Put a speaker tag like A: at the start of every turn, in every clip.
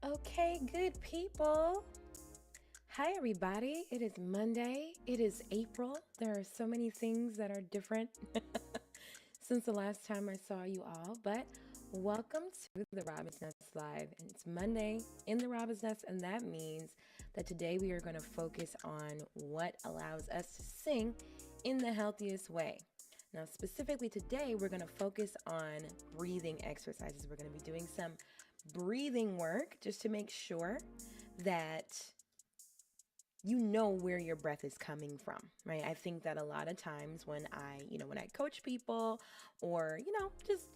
A: Okay, good people. Hi, everybody. It is Monday. It is April. There are so many things that are different since the last time I saw you all, but welcome to the Robin's Nest Live. And it's Monday in the Robin's Nest, and that means that today we are going to focus on what allows us to sing in the healthiest way. Now, specifically today, we're going to focus on breathing exercises. We're going to be doing some breathing work just to make sure that you know where your breath is coming from, right? I think that a lot of times when I coach people or, just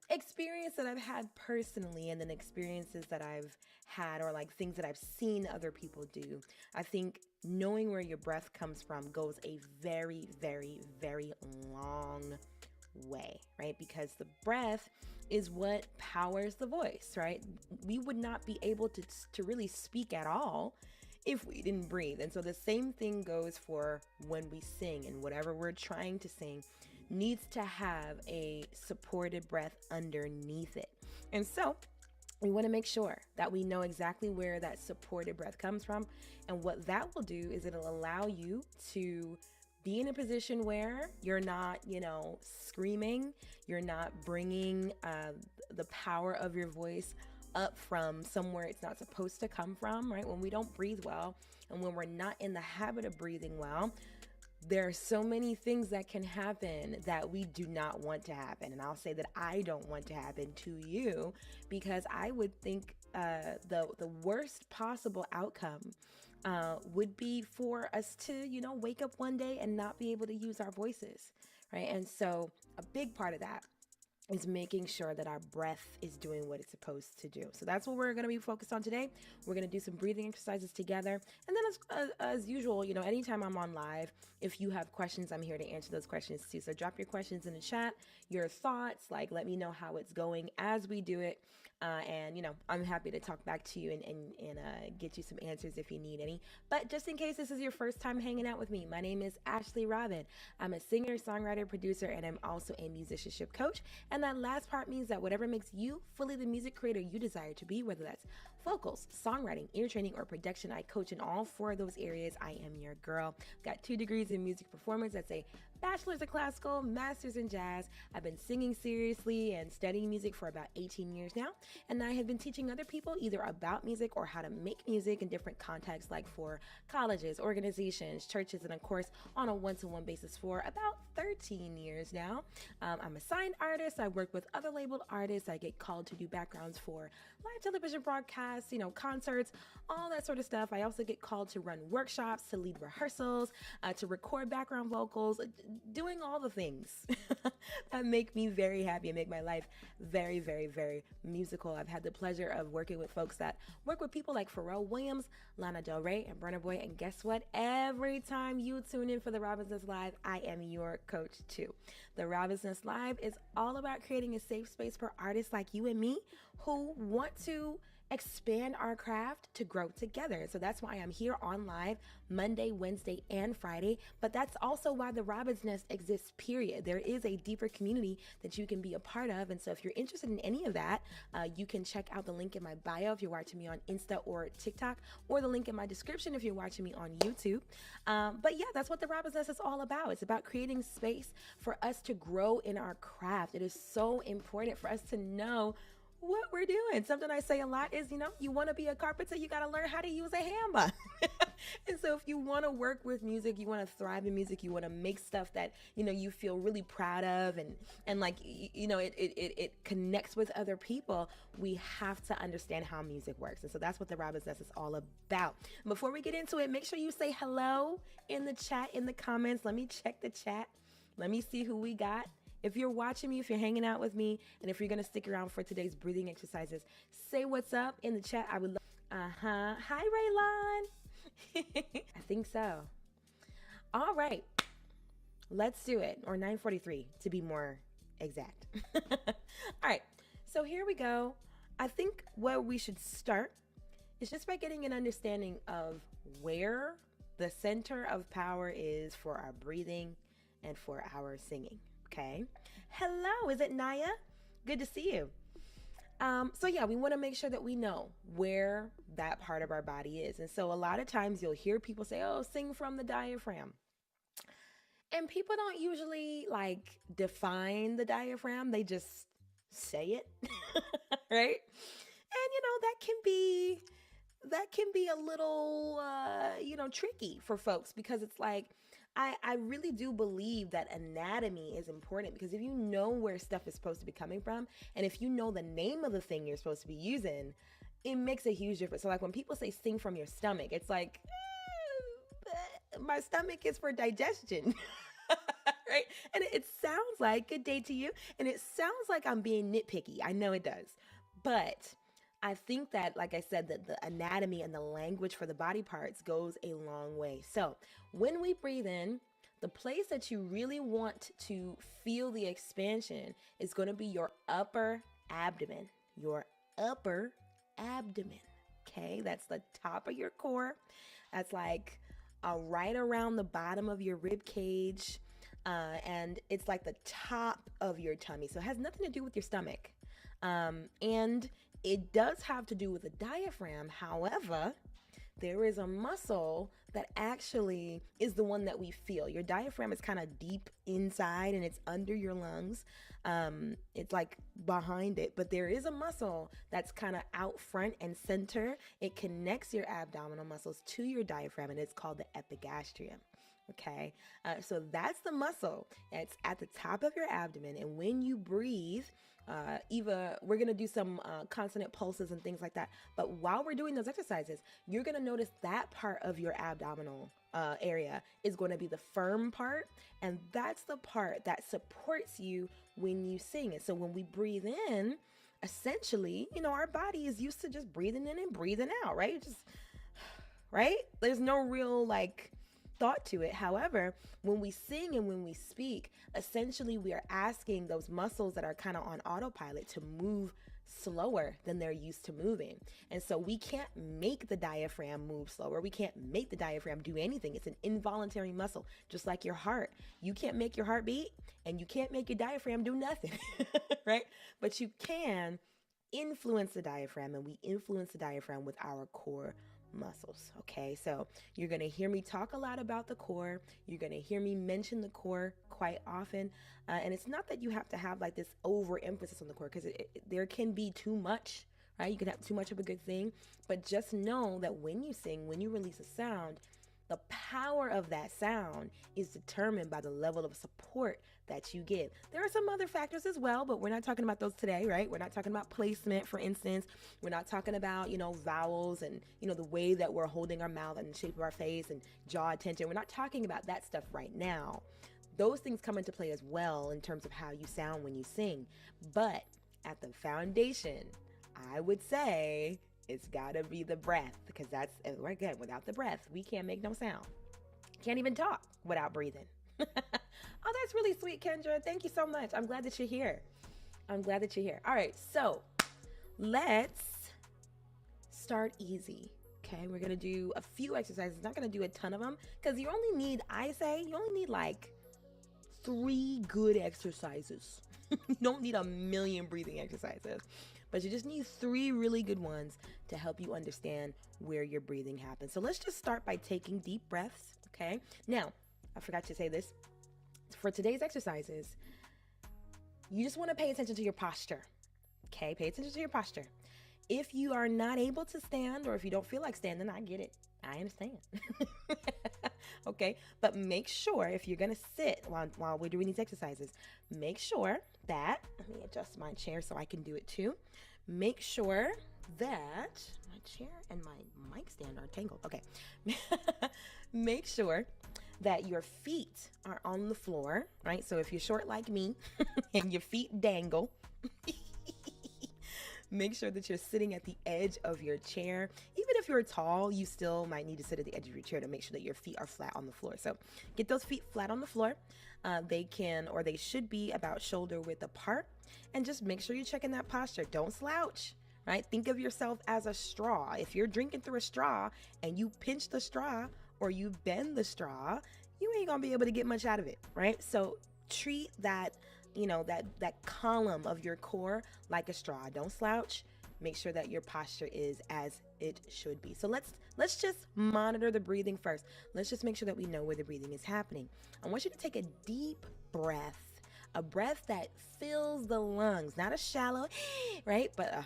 A: experience that I've had personally and then experiences that I've had or like things that I've seen other people do, I think knowing where your breath comes from goes a very, very, very long way, right? Because the breath is what powers the voice, right? We would not be able to really speak at all if we didn't breathe. And so the same thing goes for when we sing, and whatever we're trying to sing needs to have a supported breath underneath it. And so we want to make sure that we know exactly where that supported breath comes from. And what that will do is it'll allow you to be in a position where you're not, screaming, you're not bringing the power of your voice up from somewhere it's not supposed to come from, right? When we don't breathe well and when we're not in the habit of breathing well, there are so many things that can happen that we do not want to happen. And I'll say that I don't want to happen to you, because I would think the worst possible outcome would be for us to, wake up one day and not be able to use our voices, right? And so a big part of that is making sure that our breath is doing what it's supposed to do. So that's what we're going to be focused on today. We're going to do some breathing exercises together. And then as usual, anytime I'm on live, if you have questions, I'm here to answer those questions too. So drop your questions in the chat, your thoughts, let me know how it's going as we do it. And I'm happy to talk back to you and get you some answers if you need any. But just in case this is your first time hanging out with me, my name is Ashley Robin. I'm a singer, songwriter, producer, and I'm also a musicianship coach. And that last part means that whatever makes you fully the music creator you desire to be, whether that's vocals, songwriting, ear training, or production, I coach in all four of those areas. I am your girl. Got 2 degrees in music performance. That's a bachelor's in classical, master's in jazz. I've been singing seriously and studying music for about 18 years now. And I have been teaching other people either about music or how to make music in different contexts, like for colleges, organizations, churches, and of course on a one-to-one basis for about 13 years now. I'm a signed artist. I work with other labeled artists. I get called to do backgrounds for live television broadcasts, concerts, all that sort of stuff. I also get called to run workshops, to lead rehearsals, to record background vocals, doing all the things that make me very happy and make my life very, very, very musical. I've had the pleasure of working with folks that work with people like Pharrell Williams, Lana Del Rey, and Burna Boy. And guess what? Every time you tune in for the Robin's Nest Live, I am your coach too. The Robin's Nest Live is all about creating a safe space for artists like you and me who want to expand our craft to grow together. So that's why I'm here on live Monday, Wednesday, and Friday. But that's also why the Robin's Nest exists, period. There is a deeper community that you can be a part of. And so if you're interested in any of that, you can check out the link in my bio if you're watching me on Insta or TikTok, or the link in my description if you're watching me on YouTube. But yeah, that's what the Robin's Nest is all about. It's about creating space for us to grow in our craft. It is so important for us to know what we're doing. Something I say a lot is, you want to be a carpenter, you got to learn how to use a hammer. And so if you want to work with music, you want to thrive in music, you want to make stuff that, you feel really proud of and like, it connects with other people, we have to understand how music works. And so that's what the Robin's Nest is all about. Before we get into it, make sure you say hello in the chat, in the comments. Let me check the chat. Let me see who we got. If you're watching me, if you're hanging out with me, and if you're going to stick around for today's breathing exercises, say what's up in the chat. I would love. Hi, Raylon. I think so. All right. Let's do it. Or 9:43 to be more exact. All right. So here we go. I think where we should start is just by getting an understanding of where the center of power is for our breathing and for our singing. Okay. Hello, is it Naya? Good to see you. So yeah, we want to make sure that we know where that part of our body is. And so a lot of times you'll hear people say, oh, sing from the diaphragm. And people don't usually like define the diaphragm, they just say it, right? And that can be a little tricky for folks, because it's like I really do believe that anatomy is important, because if you know where stuff is supposed to be coming from, and if you know the name of the thing you're supposed to be using, it makes a huge difference. So like when people say sing from your stomach, it's like, my stomach is for digestion. Right? And it sounds like, good day to you, and it sounds like I'm being nitpicky. I know it does. But I think that, like I said, that the anatomy and the language for the body parts goes a long way. So when we breathe in, the place that you really want to feel the expansion is going to be your upper abdomen. Your upper abdomen. Okay, that's the top of your core. That's like right around the bottom of your rib cage. And it's like the top of your tummy. So it has nothing to do with your stomach. And it does have to do with the diaphragm. However, there is a muscle that actually is the one that we feel. Your diaphragm is kind of deep inside and it's under your lungs. It's like behind it, but there is a muscle that's kind of out front and center. It connects your abdominal muscles to your diaphragm, and it's called the epigastrium. Okay, so that's the muscle. It's at the top of your abdomen, and when you breathe, Eva, we're gonna do some consonant pulses and things like that. But while we're doing those exercises, you're gonna notice that part of your abdominal area is going to be the firm part, and that's the part that supports you when you sing. And so when we breathe in, essentially, our body is used to just breathing in and breathing out, right? Just right. There's no real thought to it. However, when we sing and when we speak, essentially we are asking those muscles that are kind of on autopilot to move slower than they're used to moving. And so we can't make the diaphragm move slower. We can't make the diaphragm do anything. It's an involuntary muscle, just like your heart. You can't make your heart beat, and you can't make your diaphragm do nothing, right? But you can influence the diaphragm, and we influence the diaphragm with our core muscles. Okay, so you're going to hear me talk a lot about the core. You're going to hear me mention the core quite often. And it's not that you have to have this overemphasis on the core, because there can be too much, right? You can have too much of a good thing, but just know that when you sing, when you release a sound, the power of that sound is determined by the level of support that you give. There are some other factors as well, but we're not talking about those today, right? We're not talking about placement, for instance. We're not talking about, vowels and, the way that we're holding our mouth and the shape of our face and jaw attention. We're not talking about that stuff right now. Those things come into play as well in terms of how you sound when you sing. But at the foundation, I would say it's gotta be the breath, because that's, again, without the breath, we can't make no sound. Can't even talk without breathing. Oh, that's really sweet, Kendra. Thank you so much. I'm glad that you're here. All right, so let's start easy. Okay, we're gonna do a few exercises. Not gonna do a ton of them, because you only need 3 good exercises. You don't need a million breathing exercises, but you just need 3 really good ones to help you understand where your breathing happens. So let's just start by taking deep breaths, okay? Now, I forgot to say this. For today's exercises, you just want to pay attention to your posture, okay? Pay attention to your posture. If you are not able to stand, or if you don't feel like standing, I get it. I understand. Okay, but make sure, if you're going to sit while we're doing these exercises, make sure that, let me adjust my chair so I can do it too. Make sure that my chair and my mic stand are tangled. Okay. Make sure that your feet are on the floor, right? So if you're short like me and your feet dangle, make sure that you're sitting at the edge of your chair. Even if you're tall, you still might need to sit at the edge of your chair to make sure that your feet are flat on the floor. So get those feet flat on the floor. They should be about shoulder width apart. And just make sure you're checking that posture. Don't slouch, right? Think of yourself as a straw. If you're drinking through a straw and you pinch the straw or you bend the straw, you ain't gonna be able to get much out of it, right? So treat that that column of your core like a straw. Don't slouch. Make sure that your posture is as it should be. So let's just monitor the breathing first. Let's just make sure that we know where the breathing is happening. I want you to take a deep breath, a breath that fills the lungs, not a shallow, right? But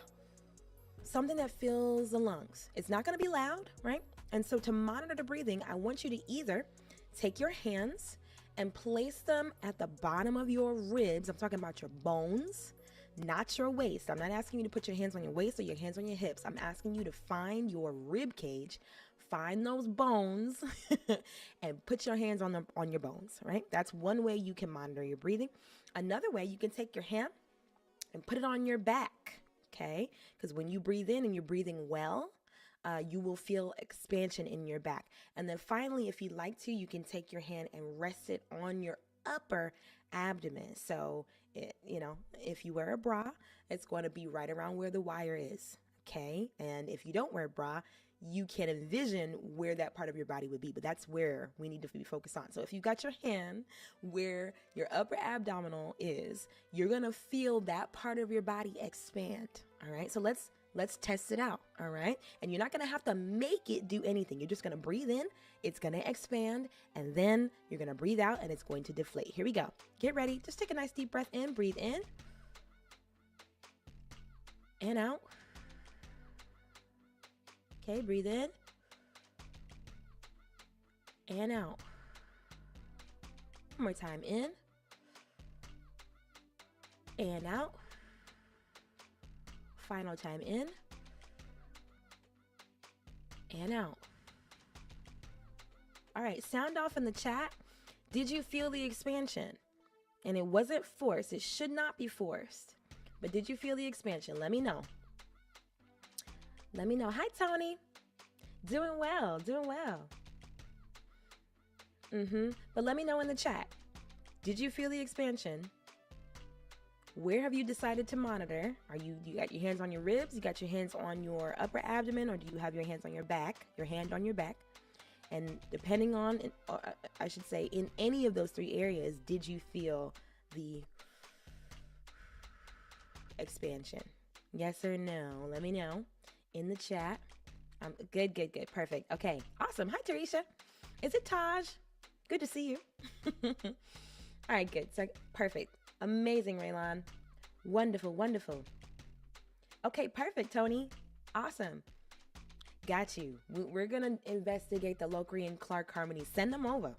A: something that fills the lungs. It's not going to be loud, right? And so to monitor the breathing, I want you to either take your hands and place them at the bottom of your ribs. I'm talking about your bones, not your waist. I'm not asking you to put your hands on your waist or your hands on your hips. I'm asking you to find your rib cage, find those bones, and put your hands on your bones, right? That's one way you can monitor your breathing. Another way, you can take your hand and put it on your back, okay? Because when you breathe in and you're breathing well, you will feel expansion in your back. And then finally, if you'd like to, you can take your hand and rest it on your upper abdomen. So, if you wear a bra, it's going to be right around where the wire is, okay? And if you don't wear a bra, you can envision where that part of your body would be, but that's where we need to be focused on. So if you got your hand where your upper abdominal is, you're going to feel that part of your body expand, all right? So let's test it out, all right? And you're not going to have to make it do anything. You're just going to breathe in, it's going to expand, and then you're going to breathe out and it's going to deflate. Here we go. Get ready. Just take a nice deep breath in, breathe in and out. Okay, breathe in and out. One more time, in and out. Final time, in and out. All right, sound off in the chat. Did you feel the expansion? And it wasn't forced. It should not be forced. But did you feel the expansion? Let me know. Let me know. Hi, Tony. Doing well, doing well. But let me know in the chat. Did you feel the expansion? Where have you decided to monitor? You got your hands on your ribs? You got your hands on your upper abdomen? Or do you have your hands on your back? Your hand on your back? And depending on, I should say, in any of those three areas, did you feel the expansion? Yes or no? Let me know in the chat. Good. Perfect. Okay. Awesome. Hi, Tarisha. Is it Taj? Good to see you. All right, good. So, perfect. Amazing, Raylon. Wonderful. Okay, perfect, Tony. Awesome. Got you. We're going to investigate the Locri and Clark harmony. Send them over.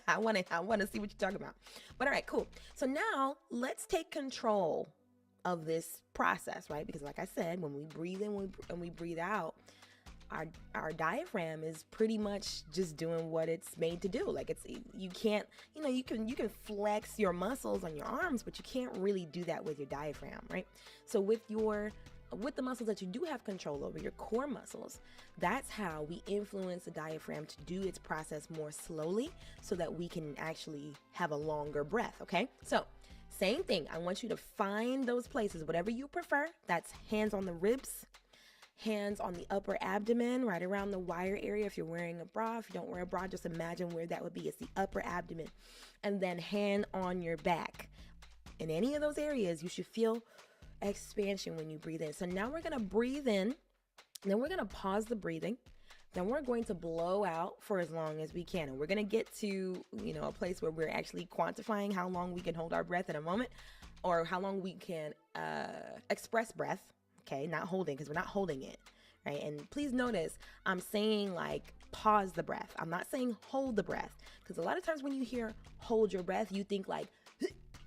A: I want to see what you're talking about. But all right, cool. So now let's take control of this process, right? Because like I said, when we breathe in and we breathe out, our diaphragm is pretty much just doing what it's made to do. Like you can't, you can flex your muscles on your arms, but you can't really do that with your diaphragm, right? So with the muscles that you do have control over, your core muscles, that's how we influence the diaphragm to do its process more slowly so that we can actually have a longer breath, okay? So same thing. I want you to find those places, whatever you prefer. That's hands on the ribs, hands on the upper abdomen, right around the wire area. If you're wearing a bra, if you don't wear a bra, just imagine where that would be. It's the upper abdomen. And then hand on your back. In any of those areas, you should feel expansion when you breathe in. So now we're going to breathe in, then we're going to pause the breathing. Then we're going to blow out for as long as we can. And we're going to get to, a place where we're actually quantifying how long we can hold our breath in a moment, or how long we can express breath. Okay, not holding, because we're not holding it, right? And please notice, I'm saying like pause the breath. I'm not saying hold the breath, because a lot of times when you hear hold your breath, you think like,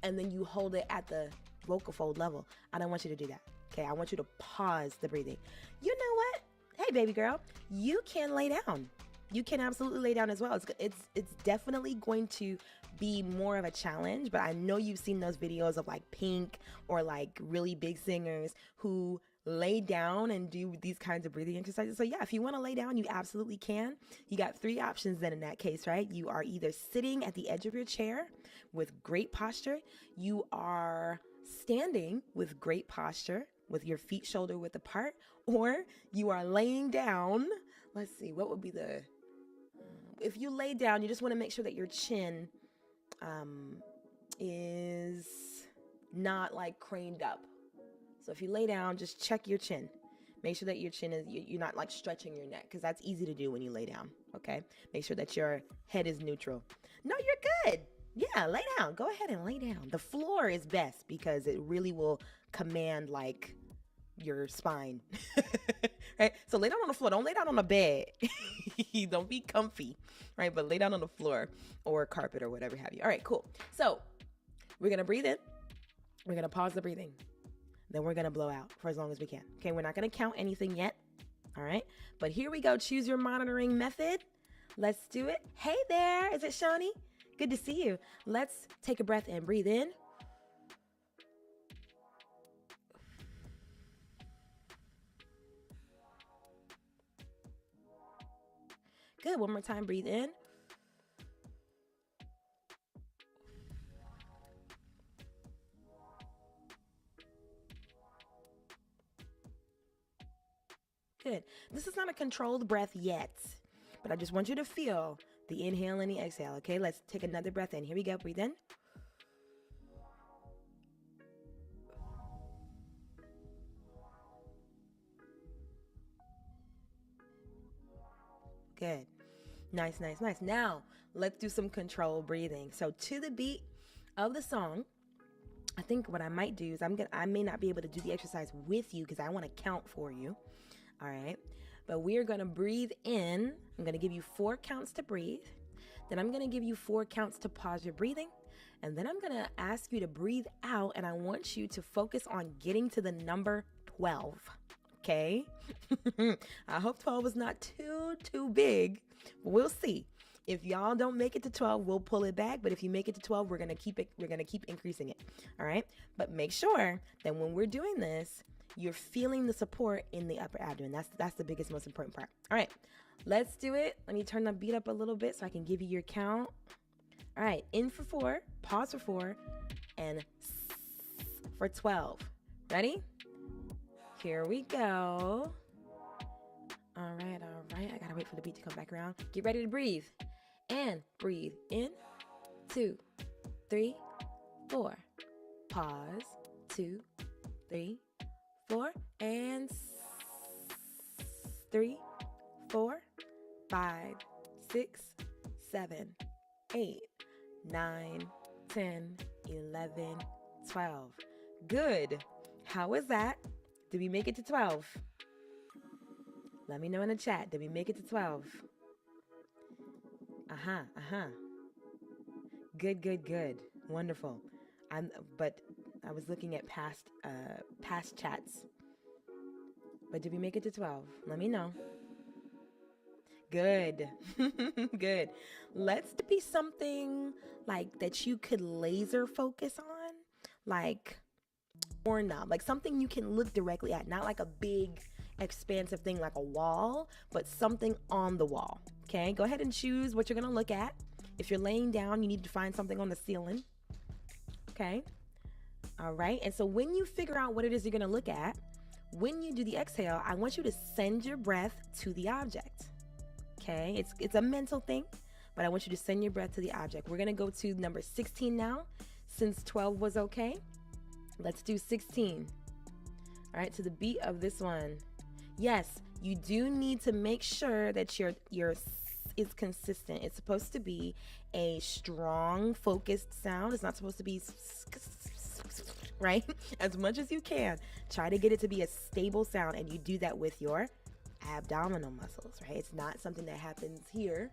A: and then you hold it at the vocal fold level. I don't want you to do that. Okay, I want you to pause the breathing. You know what? Hey, baby girl, you can lay down. You can absolutely lay down as well. It's definitely going to be more of a challenge, but I know you've seen those videos of like Pink or like really big singers who lay down and do these kinds of breathing exercises. So yeah, if you want to lay down, you absolutely can. You got three options then in that case, right? You are either sitting at the edge of your chair with great posture. You are standing with great posture with your feet shoulder width apart, or you are laying down. Let's see, what would be if you lay down, you just want to make sure that your chin is not like craned up. So if you lay down, just check your chin. Make sure that your chin is, you're not like stretching your neck, because that's easy to do when you lay down, okay? Make sure that your head is neutral. No, you're good. Yeah, lay down. Go ahead and lay down. The floor is best because it really will command like your spine. Right? So lay down on the floor. Don't lay down on the bed. Don't be comfy, right? But lay down on the floor or carpet or whatever have you. All right, cool. So we're going to breathe in. We're going to pause the breathing. Then we're going to blow out for as long as we can. Okay, we're not going to count anything yet. All right, but here we go. Choose your monitoring method. Let's do it. Hey there. Is it Shawnee? Good to see you. Let's take a breath and breathe in. Good. One more time. Breathe in. Good. This is not a controlled breath yet, but I just want you to feel the inhale and the exhale. Okay, let's take another breath in. Here we go. Breathe in. Good. Nice, nice, nice. Now, let's do some controlled breathing. So to the beat of the song, I think what I might do is I may not be able to do the exercise with you because I want to count for you. All right. But we are going to breathe in. I'm going to give you 4 counts to breathe. Then I'm going to give you 4 counts to pause your breathing. And then I'm going to ask you to breathe out. And I want you to focus on getting to the number 12. Okay. I hope 12 is not too big. We'll see. If y'all don't make it to 12, we'll pull it back. But if you make it to 12, we're going to keep increasing it. All right. But make sure that when we're doing this, you're feeling the support in the upper abdomen. That's the biggest, most important part. All right, let's do it. Let me turn the beat up a little bit so I can give you your count. All right, in for 4, pause for 4, and for 12. Ready? Here we go. All right. I gotta wait for the beat to come back around. Get ready to breathe. And breathe in. 2, 3, 4. Pause. 2, 3, 4, and 3, 4, 5, 6, 7, 8, 9, 10, 11, 12. Good. How was that? Did we make it to 12? Let me know in the chat. Did we make it to 12? Good. Wonderful. But I was looking at past chats. But did we make it to 12? Let me know. Good. Good. Let's be something like that you could laser focus on, like doorknob, like something you can look directly at, not like a big expansive thing like a wall, but something on the wall. Okay, go ahead and choose what you're gonna look at. If you're laying down, you need to find something on the ceiling. Okay. All right. And so when you figure out what it is you're gonna look at, when you do the exhale, I want you to send your breath to the object. Okay, it's a mental thing, but I want you to send your breath to the object. We're gonna go to number 16 now. Since 12 was okay, let's do 16. All right, to the beat of this one. Yes, you do need to make sure that your is consistent. It's supposed to be a strong, focused sound. It's not supposed to be right? As much as you can, try to get it to be a stable sound, and you do that with your abdominal muscles, right? It's not something that happens here,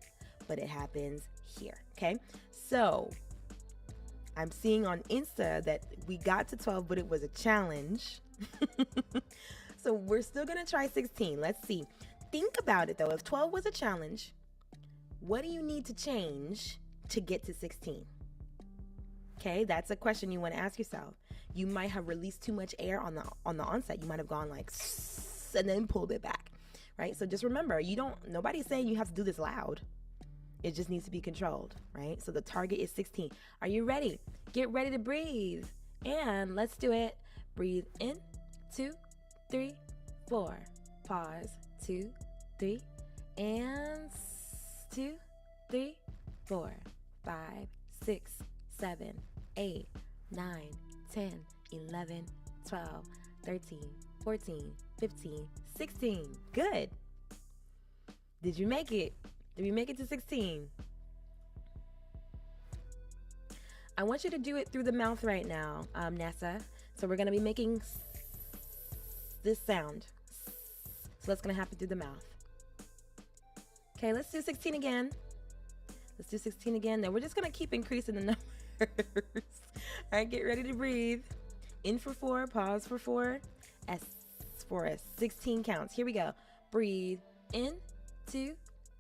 A: but it happens here, okay? So I'm seeing on Insta that we got to 12, but it was a challenge. So we're still gonna try 16. Let's see. Think about it though. If 12 was a challenge, what do you need to change to get to 16? Okay, that's a question you want to ask yourself. You might have released too much air on the onset. You might have gone like and then pulled it back, right? So just remember, nobody's saying you have to do this loud. It just needs to be controlled, right? So the target is 16. Are you ready? Get ready to breathe. And let's do it. Breathe in, 2, 3, 4. Pause, 2, 3, and 2, 3, 4, 5, 6, 7, 8, 9, 10, 11, 12, 13, 14, 15, 16. Good. Did you make it? Did we make it to 16? I want you to do it through the mouth right now, NASA. So we're going to be making this sound. So that's going to happen through the mouth. Okay, let's do 16 again. Let's do 16 again. Then we're just going to keep increasing the numbers. All right, get ready to breathe. In for 4, pause for 4, S for S. 16 counts. Here we go. Breathe in, 2,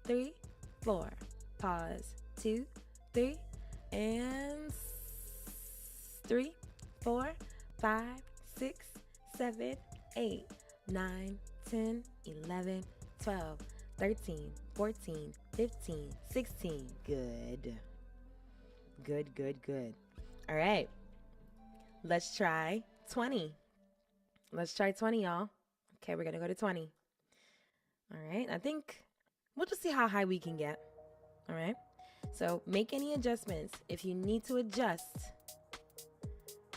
A: 3, 4. Pause, 2, 3, and 3, 4, 5, 6, 7, 8, 9, 10, 11, 12, 13, 14, 15, 16. Good. Good, good, good. All right. Let's try 20. Let's try 20, y'all. Okay, we're going to go to 20. All right. I think we'll just see how high we can get. All right. So make any adjustments. If you need to adjust,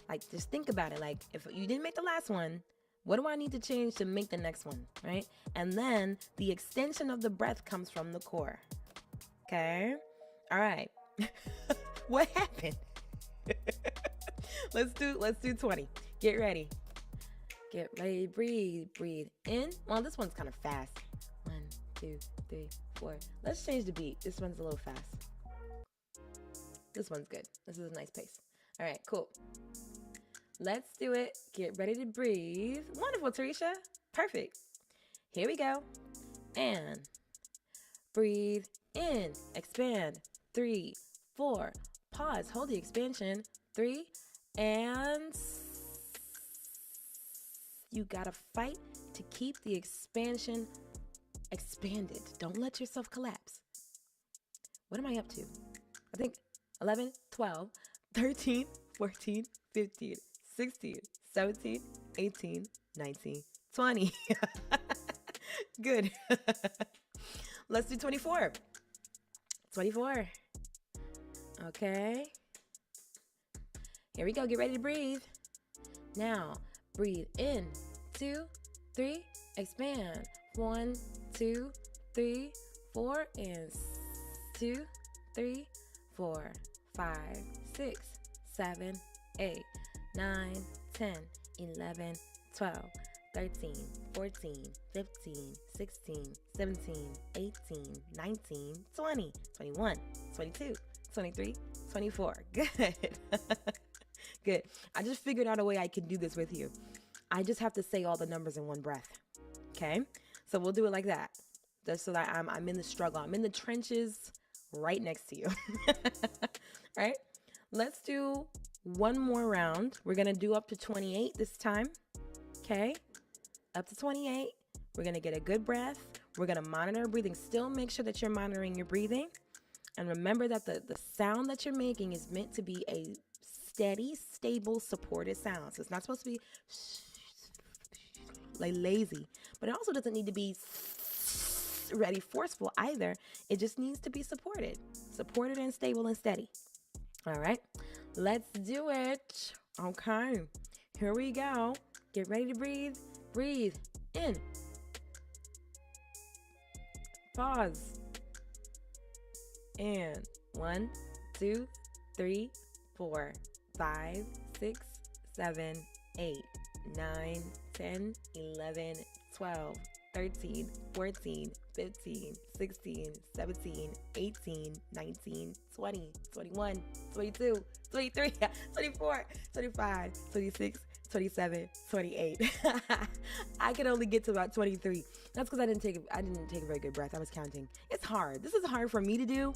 A: like just think about it. Like if you didn't make the last one, what do I need to change to make the next one, right? And then the extension of the breath comes from the core. Okay? All right. What happened? Let's do 20. Get ready. Get ready, breathe. Breathe in. Well, this one's kind of fast. 1, 2, 3, 4. Let's change the beat. This one's a little fast. This one's good. This is a nice pace. All right, cool. Let's do it. Get ready to breathe. Wonderful, Tarisha. Perfect. Here we go. And breathe in. Expand. 3, 4. Pause. Hold the expansion. 3. And you gotta fight to keep the expansion expanded. Don't let yourself collapse. What am I up to? I think 11, 12, 13, 14, 15, 16, 17, 18, 19, 20. Good. Let's do 24. 24. Okay. Here we go. Get ready to breathe. Now, breathe in. 2, 3, expand. 1, 2, 3, 4, and 2, 3, 4, 5, 6, 7, 8, 9, 10, 11, 12, 13, 14, 15, 16, 17, 18, 19, 20, 21, 22, 23, 24. Good. Good. I just figured out a way I can do this with you. I just have to say all the numbers in one breath. Okay? So we'll do it like that. Just so that I'm in the struggle. I'm in the trenches right next to you. All right? Let's do one more round. We're going to do up to 28 this time. Okay? Up to 28. We're going to get a good breath. We're going to monitor our breathing. Still make sure that you're monitoring your breathing. And remember that the sound that you're making is meant to be a steady, stable, supported sound. So it's not supposed to be like lazy. But it also doesn't need to be ready, forceful either. It just needs to be supported. Supported and stable and steady. All right. Let's do it. Okay. Here we go. Get ready to breathe. Breathe in. Pause. And 1, 2, 3, 4, 5, 6, 7, 8, 9, 10, 11, 12, 13, 14, 15, 16, 17, 18, 19, 20, 21, 22, 23, 24, 25, 26, 27, 28. I could only get to about 23. That's because I didn't take a very good breath. I was counting. It's hard. This is hard for me to do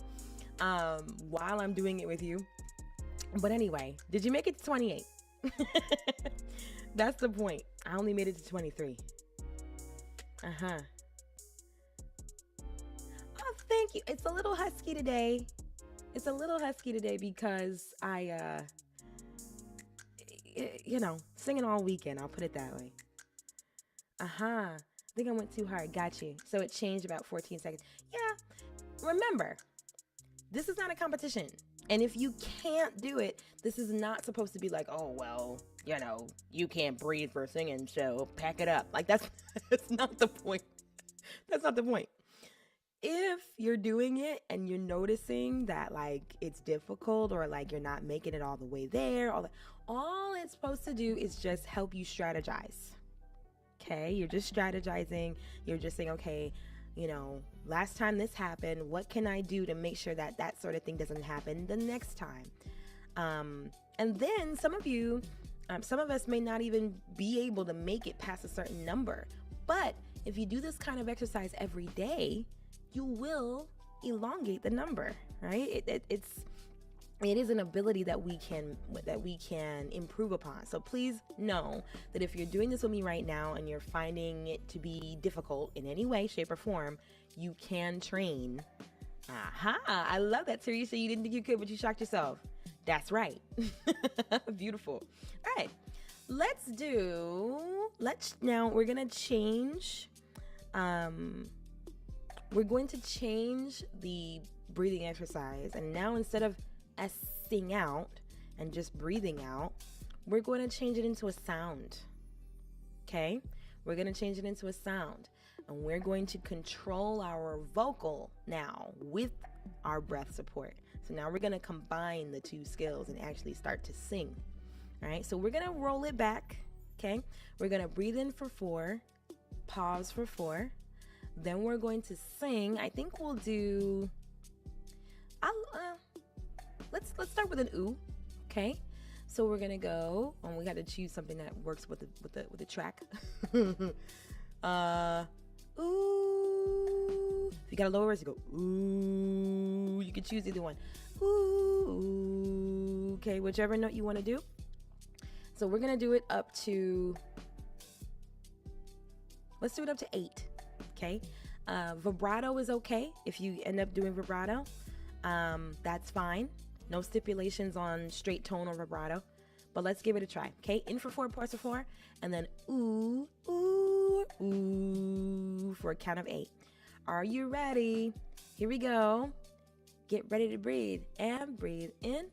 A: while I'm doing it with you. But anyway, did you make it to 28? That's the point. I only made it to 23. Uh-huh. Oh, thank you. It's a little husky today. It's a little husky today because I, singing all weekend. I'll put it that way. Uh-huh. I think I went too hard. Got you. So it changed about 14 seconds. Yeah. Remember, this is not a competition. And if you can't do it, this is not supposed to be like, oh, well, you can't breathe for a singing show. Pack it up. Like, that's not the point. That's not the point. If you're doing it and you're noticing that, like, it's difficult or, like, you're not making it all the way there, all it's supposed to do is just help you strategize. Okay? You're just strategizing. You're just saying, okay, last time this happened, what can I do to make sure that that sort of thing doesn't happen the next time? And then some of us may not even be able to make it past a certain number. But if you do this kind of exercise every day, you will elongate the number, right? It is an ability that we can improve upon. So please know that if you're doing this with me right now and you're finding it to be difficult in any way, shape, or form, you can train. Aha! I love that, Teresa. You didn't think you could, but you shocked yourself. That's right. Beautiful. All right. Now we're going to change. We're going to change the breathing exercise. And now instead of S-ing out and just breathing out, we're going to change it into a sound. Okay? We're going to change it into a sound. And we're going to control our vocal now with our breath support. So now we're going to combine the two skills and actually start to sing. All right? So we're going to roll it back. Okay? We're going to breathe in for 4, pause for 4. Then we're going to sing. I think we'll do... Let's start with an ooh, okay? So we're gonna go, and we got to choose something that works with the track. Ooh. If you got a lower voice, you go ooh. You can choose either one. Ooh. Okay, whichever note you want to do. So we're gonna do it up to. Let's do it up to 8. Okay. Vibrato is okay if you end up doing vibrato. That's fine. No stipulations on straight tone or vibrato, but let's give it a try. Okay, in for 4, pause for 4, and then ooh, ooh, ooh for a count of 8. Are you ready? Here we go. Get ready to breathe and breathe in.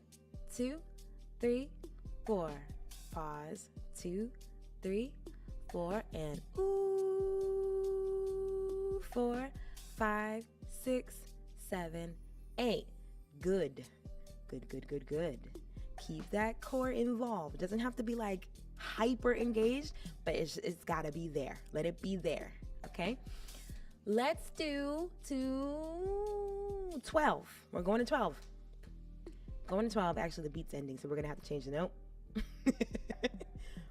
A: 2, 3, 4. Pause. 2, 3, 4, and ooh. 4, 5, 6, 7, 8. Good. Good. Keep that core involved. It doesn't have to be like hyper engaged, but it's got to be there. Let it be there. Okay. Let's do 12. We're going to 12. Going to 12. Actually, the beat's ending, so we're going to have to change the note.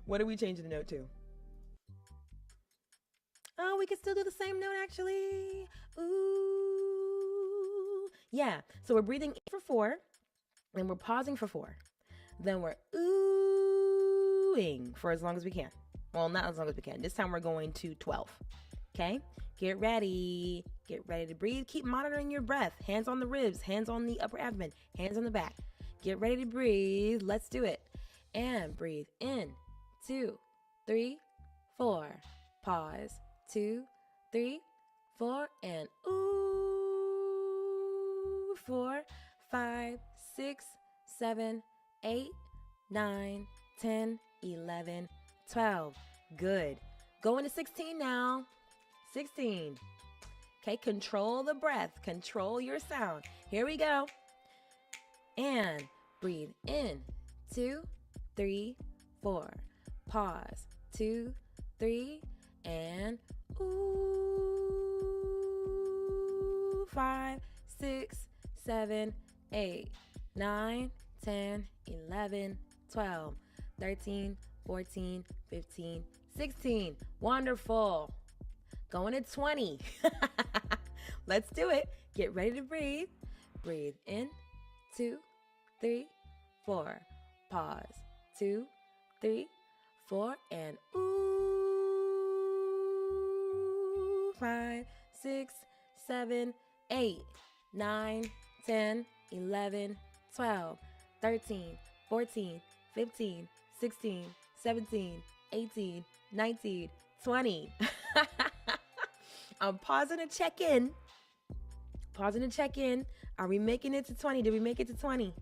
A: What are we changing the note to? Oh, we can still do the same note, actually. Ooh. Yeah. So we're breathing in for 4. And we're pausing for 4. Then we're oohing for as long as we can. Well, not as long as we can. This time we're going to 12. Okay? Get ready. Get ready to breathe. Keep monitoring your breath. Hands on the ribs. Hands on the upper abdomen. Hands on the back. Get ready to breathe. Let's do it. And breathe in. 2, 3, 4. Pause. 2, 3, 4. And ooh. 4, 5, 6, 7, 8, 9, 10, 11, 12. Good. Going to 16 now. 16. Okay, control the breath. Control your sound. Here we go. And breathe in. 2, 3, 4. Pause. 2, 3, and ooh. 5, 6, 7, 8, 9, 10, 11, 12, 13, 14, 15, 16. Wonderful. Going to 20. Let's do it. Get ready to breathe. Breathe in. 2, 3, 4. Pause. 2, 3, 4. And ooh. 5, 6, 7, 8, 9, 10, 11, 12, 13, 14, 15, 16, 17, 18, 19, 20. I'm pausing to check in. Are we making it to 20? Did we make it to 20?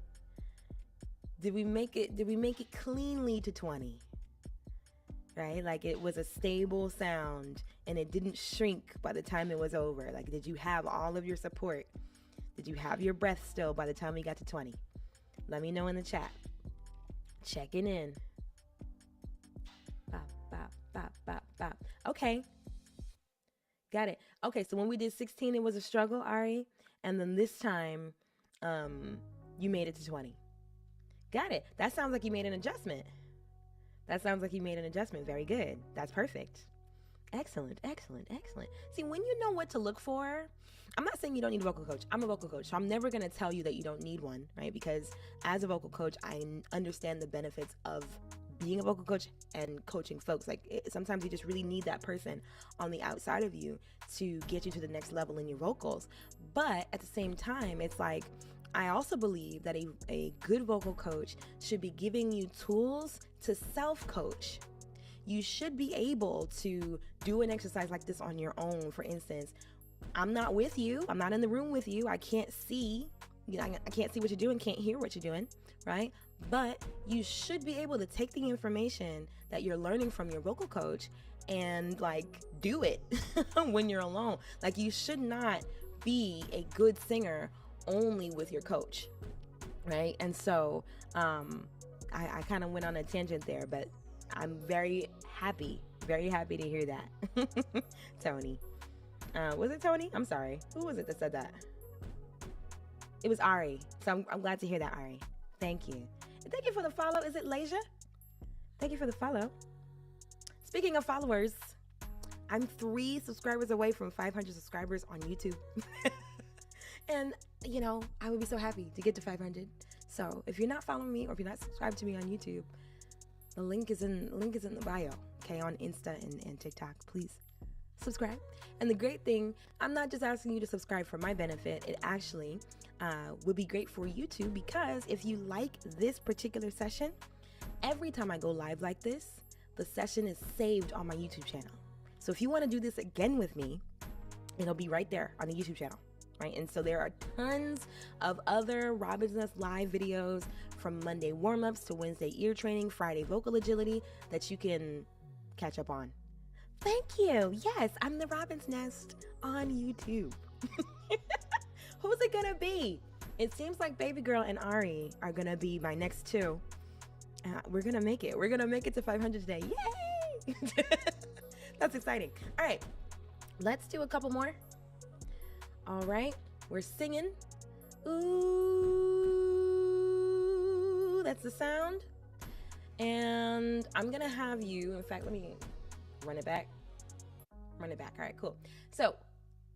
A: Did we make it cleanly to 20? Right? Like it was a stable sound and it didn't shrink by the time it was over. Like, did you have all of your support? Did you have your breath still by the time we got to 20? Let me know in the chat. Checking in. Bop, bop, bop, bop, bop. Okay. Got it. Okay, so when we did 16, it was a struggle, Ari. And then this time, you made it to 20. Got it. That sounds like you made an adjustment. Very good. That's perfect. Excellent, excellent, excellent. See, when you know what to look for, I'm not saying you don't need a vocal coach. I'm a vocal coach, so I'm never going to tell you that you don't need one, right? Because as a vocal coach, I understand the benefits of being a vocal coach and coaching folks. Like sometimes you just really need that person on the outside of you to get you to the next level in your vocals. But at the same time, it's like, I also believe that a good vocal coach should be giving you tools to self-coach. You should be able to do an exercise like this on your own. For instance, I'm not with you. I'm not in the room with you. I can't see. I can't see what you're doing, can't hear what you're doing, right? But you should be able to take the information that you're learning from your vocal coach and like do it when you're alone. Like you should not be a good singer only with your coach, right? And so I kind of went on a tangent there, but I'm very happy to hear that. Tony. Was it Tony? I'm sorry. Who was it that said that? It was Ari. So I'm glad to hear that, Ari. Thank you. And thank you for the follow. Is it Leisha? Thank you for the follow. Speaking of followers, I'm 3 subscribers away from 500 subscribers on YouTube. And, you know, I would be so happy to get to 500. So if you're not following me or if you're not subscribed to me on YouTube, the link is in the bio, okay, on Insta and TikTok. Please subscribe. And the great thing, I'm not just asking you to subscribe for my benefit. It actually would be great for you too, because if you like this particular session, every time I go live like this, the session is saved on my YouTube channel. So if you want to do this again with me, it'll be right there on the YouTube channel. Right? And so there are tons of other Robin's Nest live videos, from Monday warm-ups to Wednesday ear training, Friday vocal agility, that you can catch up on. Thank you. Yes, I'm the Robin's Nest on YouTube. Who's it gonna be? It seems like Baby Girl and Ari are gonna be my next 2. We're gonna make it. We're gonna make it to 500 today. Yay! That's exciting. All right, let's do a couple more. All right, we're singing. Ooh, that's the sound. And I'm gonna have you, in fact, let me run it back. All right, cool. So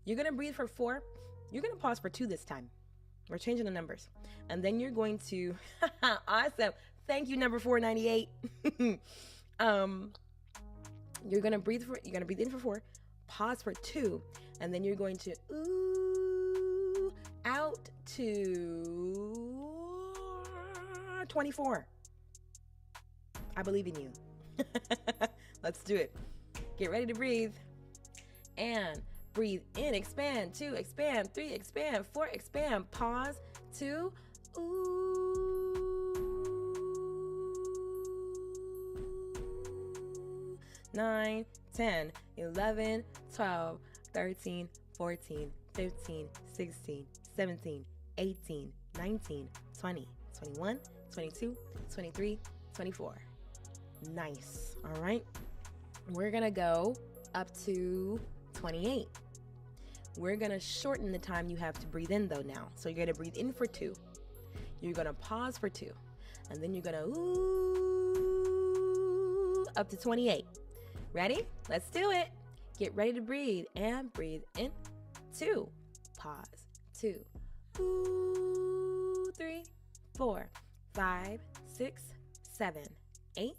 A: you're gonna breathe for 4. You're gonna pause for 2 this time. We're changing the numbers. And then you're going to, awesome. Thank you, number 498. You're gonna breathe in for 4, pause for 2, and then you're going to ooh out to 24. I believe in you. Let's do it. Get ready to breathe. And breathe in, expand, 2, expand, 3, expand, 4, expand, pause, 2, ooh, 9, 10, 11, 12, 13, 14, 15, 16, 17, 18, 19, 20, 21, 22, 23, 24. Nice. All right. We're going to go up to 28. We're going to shorten the time you have to breathe in though now. So you're going to breathe in for 2. You're going to pause for 2. And then you're going to ooh up to 28. Ready? Let's do it. Get ready to breathe and breathe in. 2. Pause. 2. Ooh, 3, 4, 5, 6, 7, 8,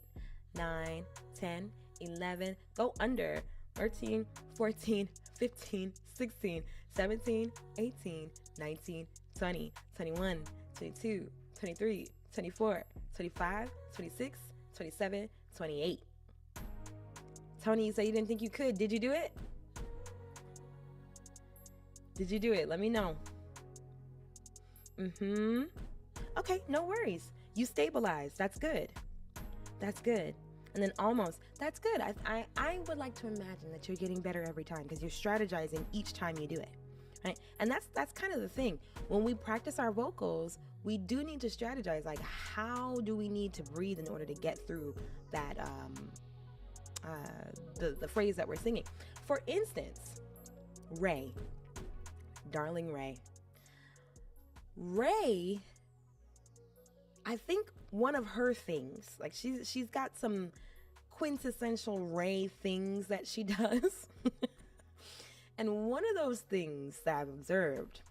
A: 9, 10, 11. Go under. 13, 14, 15, 16, 17, 18, 19, 20, 21, 22, 23, 24, 25, 26, 27, 28. Tony, you said you didn't think you could. Did you do it? Did you do it? Let me know. Okay, no worries. You stabilize. That's good. That's good. And then almost, that's good. I would like to imagine that you're getting better every time because you're strategizing each time you do it, right? And that's kind of the thing. When we practice our vocals, we do need to strategize. Like, how do we need to breathe in order to get through that, the phrase that we're singing? For instance, Ray, darling Ray. Ray, I think one of her things, like she's got some quintessential Ray things that she does. And one of those things that I've observed,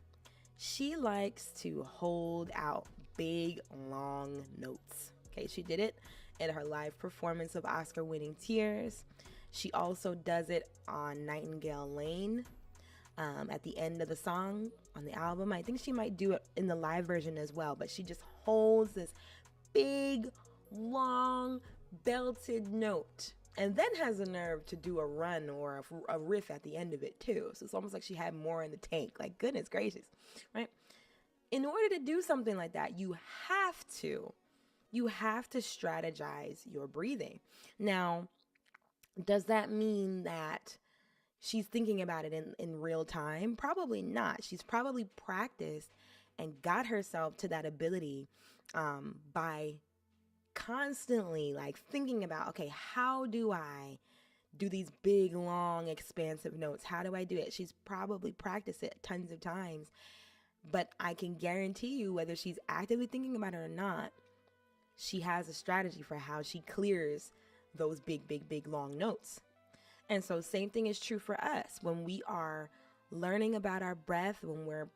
A: she likes to hold out big, long notes. Okay, she did it in her live performance of Oscar-winning Tears. She also does it on Nightingale Lane at the end of the song on the album. I think she might do it in the live version as well, but she just holds this big, long, belted note and then has the nerve to do a run or a riff at the end of it too. So it's almost like she had more in the tank. Like, goodness gracious, right? In order to do something like that, you have to strategize your breathing. Now, does that mean that she's thinking about it in real time? Probably not. She's probably practiced and got herself to that ability by constantly like thinking about, okay, how do I do these big, long, expansive notes? How do I do it? She's probably practiced it tons of times, but I can guarantee you, whether she's actively thinking about it or not, she has a strategy for how she clears those big, big, big, long notes. And so same thing is true for us when we are learning about our breath, when we're,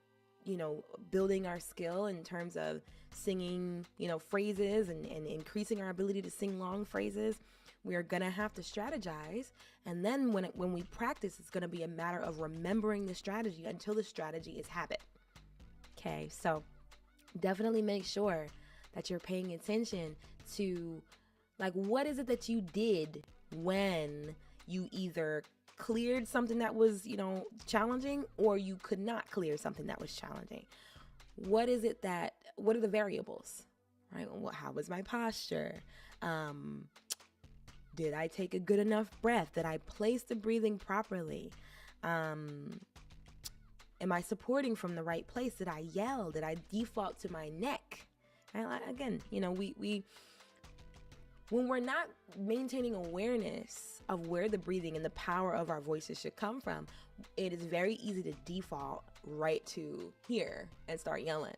A: building our skill in terms of singing, phrases and increasing our ability to sing long phrases. We are going to have to strategize. And then when we practice, it's going to be a matter of remembering the strategy until the strategy is habit. Okay, so definitely make sure that you're paying attention to, like, what is it that you did when you either cleared something that was, challenging, or you could not clear something that was challenging. What are the variables, right? How was my posture? Did I take a good enough breath? Did I place the breathing properly? Am I supporting from the right place? Did I yell? Did I default to my neck? And again, when we're not maintaining awareness of where the breathing and the power of our voices should come from, it is very easy to default right to here and start yelling,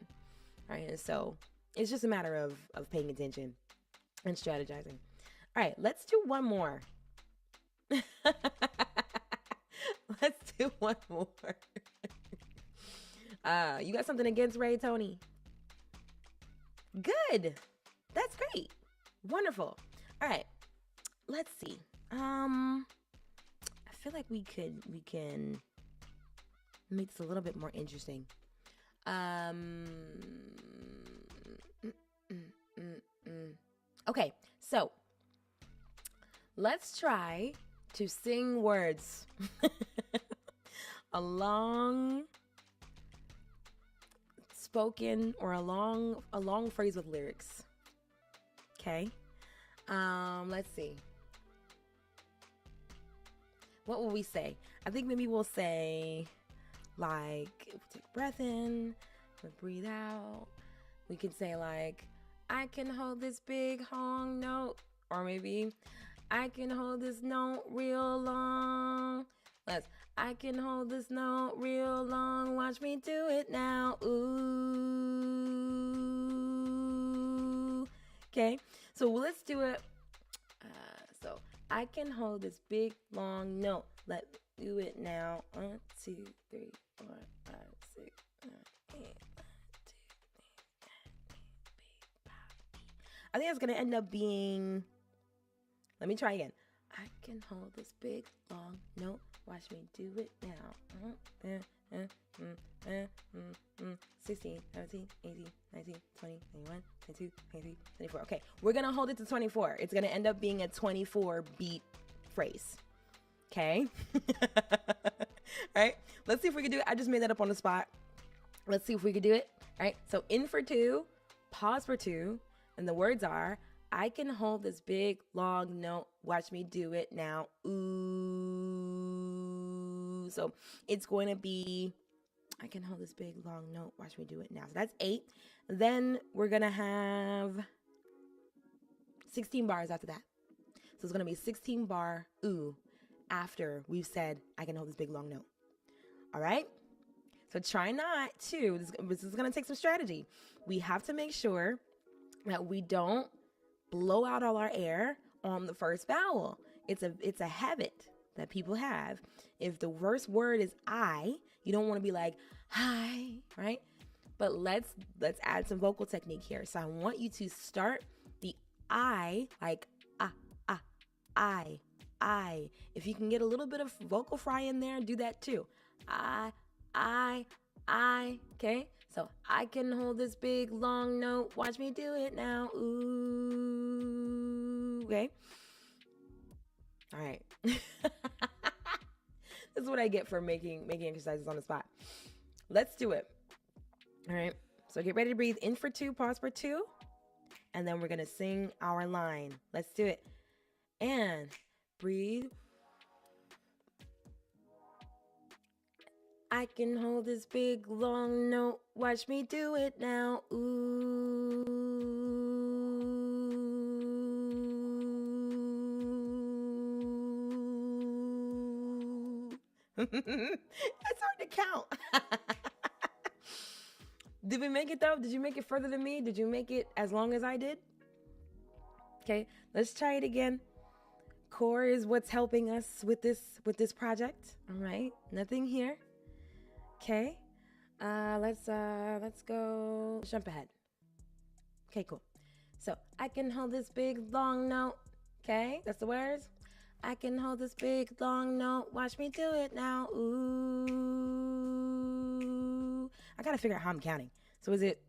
A: right? And so it's just a matter of paying attention and strategizing. All right, let's do one more. Let's do one more. You got something against Ray, Tony? Good. That's great. Wonderful. All right. Let's see. I feel like we can make this a little bit more interesting. Okay. So let's try to sing words. A long spoken or a long phrase with lyrics. Okay. Let's see. What will we say? I think maybe we'll say, like, if we take a breath in, we breathe out. We can say, like, I can hold this big long note. Or maybe, I can hold this note real long. I can hold this note real long. Watch me do it now. Ooh. Okay. So let's do it. So I can hold this big long note. Let's do it now. 1, 2, 3, 4, 5, 6, 7, 8. 1, 2, 3, 4, 5. I think it's gonna end up being. Let me try again. I can hold this big long note. Watch me do it now. 16, 17, 18, 19, 20, 21, 22, 23, 24. Okay, we're going to hold it to 24. It's going to end up being a 24 beat phrase. Okay? Right? Let's see if we can do it. I just made that up on the spot. Let's see if we can do it. All right? So in for 2, pause for 2, And the words are, I can hold this big, long note. Watch me do it now. Ooh. So it's going to be, I can hold this big, long note. Watch me do it now. So that's 8. Then we're going to have 16 bars after that. So it's going to be 16 bar ooh after we've said, I can hold this big, long note. All right? So try not to. This is going to take some strategy. We have to make sure that we don't blow out all our air on the first vowel. It's a habit that people have. If the first word is I, you don't want to be like, hi, right? But let's add some vocal technique here. So I want you to start the I like I. If you can get a little bit of vocal fry in there, do that too. I. Okay? So I can hold this big long note. Watch me do it now. Ooh. Okay? All right. This is what I get for making exercises on the spot. Let's do it. All right. So get ready to breathe in for 2, pause for 2. And then we're going to sing our line. Let's do it. And breathe. I can hold this big long note. Watch me do it now. Ooh. It's hard to count. Did we make it though? Did you make it further than me? Did you make it as long as I did? Okay, let's try it again. Core is what's helping us with this project. All right, nothing here. Okay, let's go jump ahead. Okay, cool. So I can hold this big long note. Okay, that's the words. I can hold this big long note. Watch me do it now. Ooh. I gotta figure out how I'm counting. So is it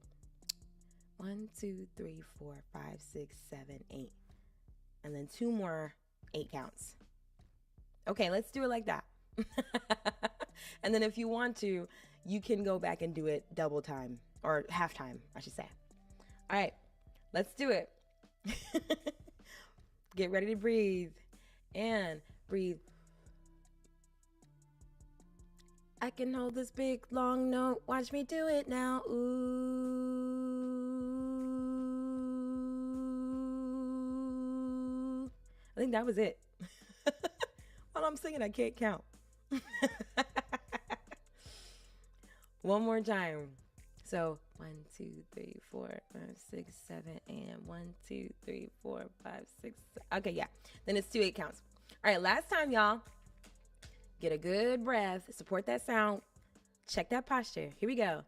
A: 1, 2, 3, 4, 5, 6, 7, 8, and then 2 more 8 counts. Okay, let's do it like that. And then if you want to, you can go back and do it double time or half time, I should say. All right, let's do it. Get ready to breathe and breathe. I can hold this big long note. Watch me do it now. Ooh. I think that was it. While I'm singing, I can't count. One more time. So 1, 2, 3, 4, 5, 6, 7, and 1, 2, 3, 4, 5, 6. Okay, yeah. Then it's 2 8 counts. All right, last time, y'all. Get a good breath. Support that sound. Check that posture. Here we go.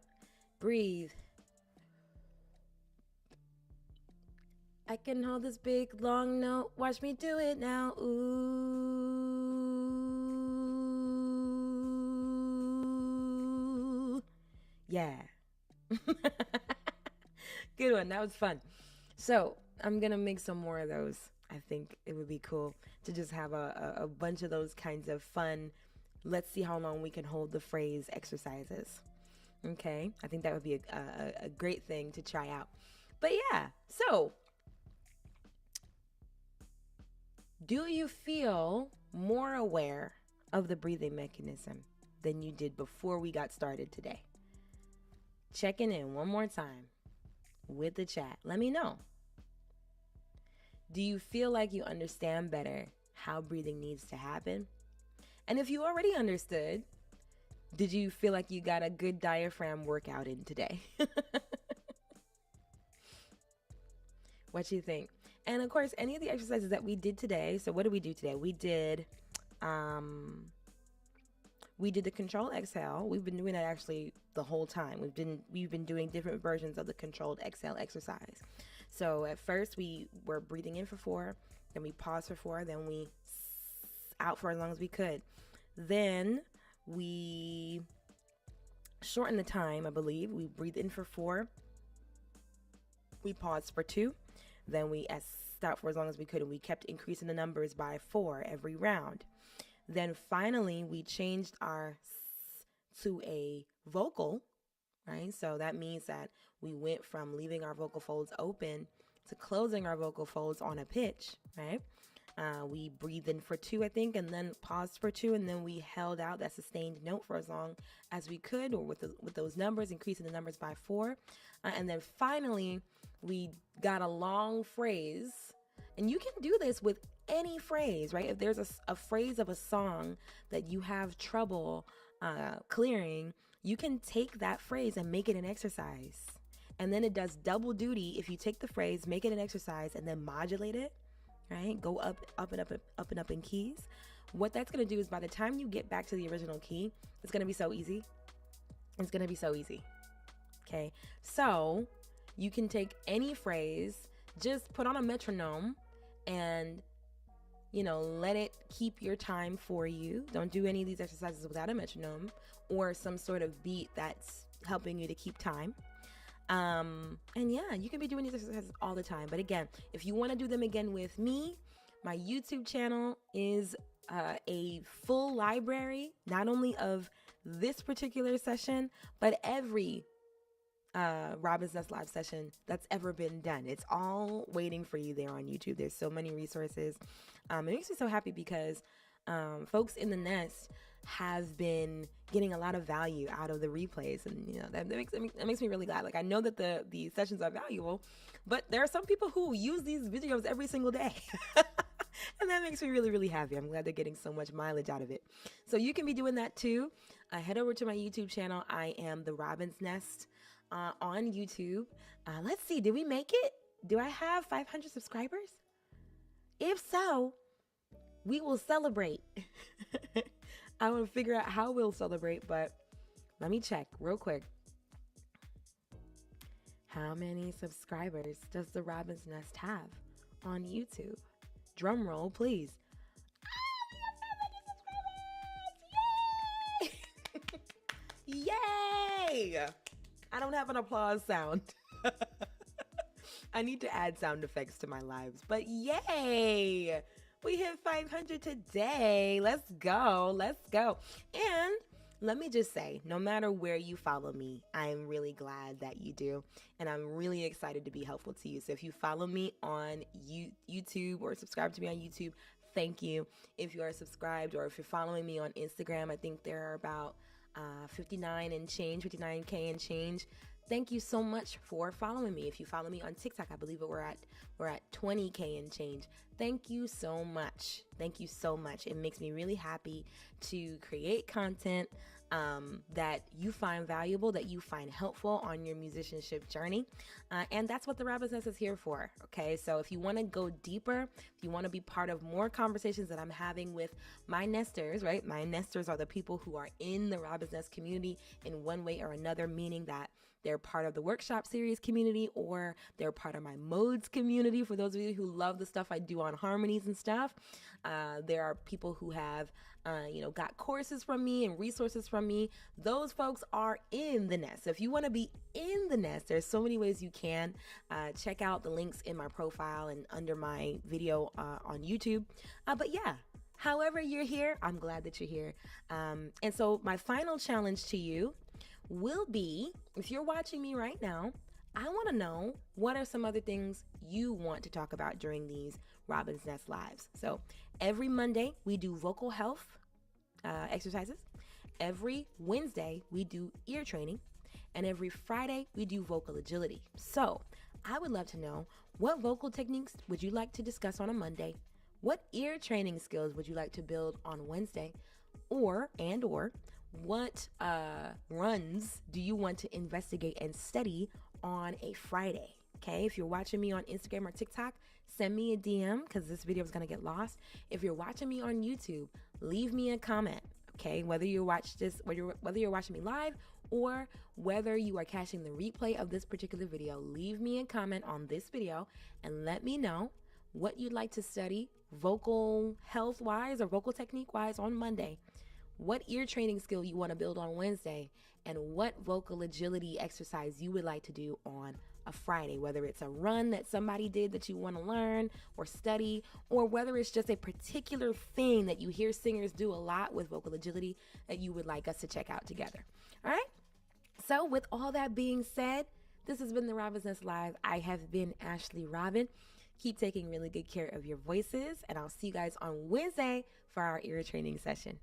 A: Breathe. I can hold this big long note. Watch me do it now. Ooh. Yeah. Good one. That was fun. So I'm going to make some more of those. I think it would be cool to just have a bunch of those kinds of fun, let's see how long we can hold the phrase exercises. Okay? I think that would be a great thing to try out. But yeah, so do you feel more aware of the breathing mechanism than you did before we got started today? Checking in one more time with the chat. Let me know. Do you feel like you understand better how breathing needs to happen? And if you already understood, did you feel like you got a good diaphragm workout in today? What you think? And of course, any of the exercises that we did today. So what did we do today? We did the controlled exhale. We've been doing that actually the whole time. We've been doing different versions of the controlled exhale exercise. So at first we were breathing in for 4, then we paused for 4, then we out for as long as we could. Then we shortened the time, I believe. We breathed in for 4, we paused for 2, then we out for as long as we could, and we kept increasing the numbers by 4 every round. Then finally we changed our to a vocal, right? So that means that we went from leaving our vocal folds open to closing our vocal folds on a pitch, right? We breathed in for 2, I think, and then paused for 2, and then we held out that sustained note for as long as we could, or with those numbers, increasing the numbers by 4. And then finally, we got a long phrase. And you can do this with any phrase, right? If there's a phrase of a song that you have trouble clearing, you can take that phrase and make it an exercise. And then it does double duty if you take the phrase, make it an exercise, and then modulate it, right? Go up and up in keys. What that's going to do is by the time you get back to the original key, it's going to be so easy. It's going to be so easy. Okay. So you can take any phrase, just put on a metronome and, let it keep your time for you. Don't do any of these exercises without a metronome or some sort of beat that's helping you to keep time. And yeah, you can be doing these exercises all the time. But again, if you want to do them again with me, my YouTube channel is a full library, not only of this particular session, but every Robin's Nest live session that's ever been done. It's all waiting for you there on YouTube. There's so many resources. It makes me so happy because folks in the nest have been getting a lot of value out of the replays, and that makes me really glad. Like, I know that the sessions are valuable, but there are some people who use these videos every single day. And that makes me really, really happy. I'm glad they're getting so much mileage out of it. So you can be doing that too. Head over to my YouTube channel. I am the Robin's Nest on YouTube. Let's see, did we make it? Do I have 500 subscribers? If so, we will celebrate. I want to figure out how we'll celebrate, but let me check real quick. How many subscribers does the Robin's Nest have on YouTube? Drum roll, please. We have 500 subscribers! Yay! Yay! I don't have an applause sound. I need to add sound effects to my lives, but yay! We hit 500 today. Let's go. Let's go. And let me just say, no matter where you follow me, I'm really glad that you do. And I'm really excited to be helpful to you. So if you follow me on YouTube or subscribe to me on YouTube, thank you. If you are subscribed, or if you're following me on Instagram, I think there are about 59K and change. Thank you so much for following me. If you follow me on TikTok, I believe we're at 20K and change. Thank you so much. Thank you so much. It makes me really happy to create content that you find valuable, that you find helpful on your musicianship journey. And that's what the Robin's Nest is here for. Okay. So if you want to go deeper, if you want to be part of more conversations that I'm having with my nesters, right? My nesters are the people who are in the Robin's Nest community in one way or another, meaning that they're part of the workshop series community, or they're part of my modes community. For those of you who love the stuff I do on harmonies and stuff, there are people who have, got courses from me and resources from me. Those folks are in the nest. So if you want to be in the nest, there's so many ways you can. Check out the links in my profile and under my video on YouTube. But yeah, however you're here, I'm glad that you're here. And so my final challenge to you will be, if you're watching me right now, I want to know, what are some other things you want to talk about during these Robin's Nest lives? So every Monday we do vocal health exercises. Every Wednesday we do ear training, and every Friday we do vocal agility. So I would love to know, what vocal techniques would you like to discuss on a Monday? What ear training skills would you like to build on Wednesday? Or what runs do you want to investigate and study on a Friday? Okay, if you're watching me on Instagram or TikTok, send me a DM, because this video is going to get lost. If you're watching me on YouTube, leave me a comment. Okay, whether you're watching me live or whether you are catching the replay of this particular video, leave me a comment on this video and let me know what you'd like to study vocal health wise or vocal technique wise on Monday, what ear training skill you want to build on Wednesday, and what vocal agility exercise you would like to do on a Friday, whether it's a run that somebody did that you want to learn or study, or whether it's just a particular thing that you hear singers do a lot with vocal agility that you would like us to check out together. All right. So with all that being said, This has been the Robin's Nest Live. I have been Ashley Robin. Keep taking really good care of your voices, and I'll see you guys on Wednesday for our ear training session.